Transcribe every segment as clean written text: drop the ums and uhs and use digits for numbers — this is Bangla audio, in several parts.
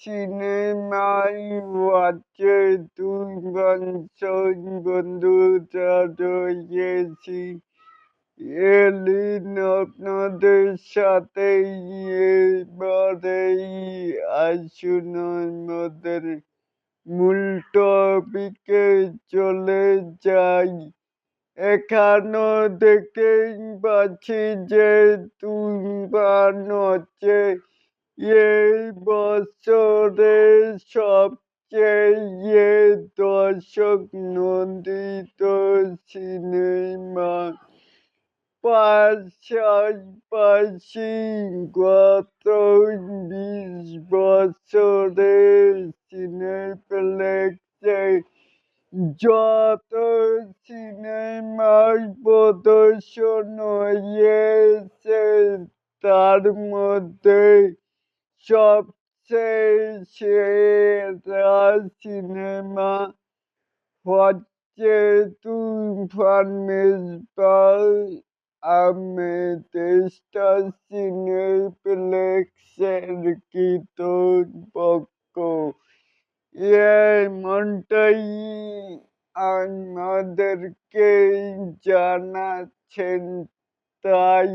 সিনেমায় হচ্ছে তুফান বন্ধুরা রয়েছি এলিন আপনাদের সাথে এবারেই আসুন আমাদের মূল টপিকে চলে যাই। এখানেও দেখতেই পাচ্ছি যে তুফান হচ্ছে এই বছরের সবচেয়ে দর্শক নন্দিত সিনেমা। পাশাপাশি গত 20 বছরে সিনেপ্লেক্সে যত সিনেমার প্রদর্শন হয়েছে তার মধ্যে সবচেয়ে সেরা সিনেমা হচ্ছে তুফান। মেজবাহ আহমেদ স্টার সিনেপ্লেক্সের কর্তৃপক্ষ এমনটাই আমাদেরকে জানাচ্ছেন, তাই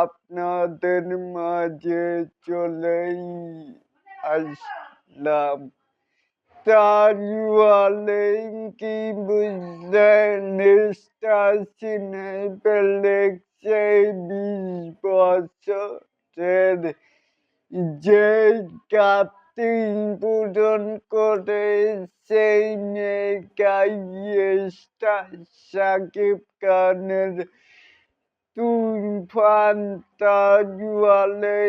আপনাদের মাঝে চলেই আসলাম। তাহলে কি বুঝলেন স্টার সিনেপ্লেক্সে 20 বছরের যে ঘাটতি পূরণ করে সেই মেগা স্টার শাকিব খানের তুফান তাহলে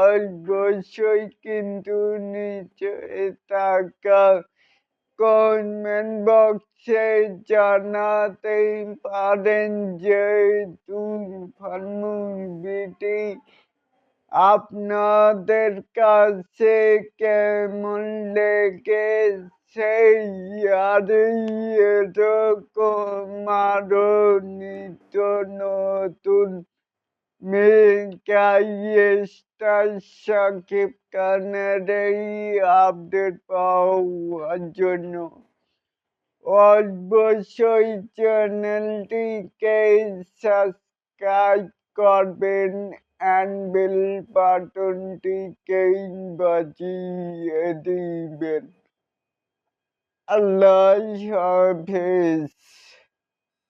অবশ্যই কিন্তু নিচে থাকা কমেন্ট বক্সে জানাতে পারেন যে তুফান মুভিটি আপনাদের কাছে কেমন লেগেছে। আর এরকম আরো নিত্য নতুন মেগা স্টার শাকিব খানের এই আপডেট পাওয়ার জন্য অবশ্যই চ্যানেলটিকে সাবস্ক্রাইব করবেন and বেল বাটনটিকে বাজিয়ে দিবেন। আল্লাহ হাফেজ।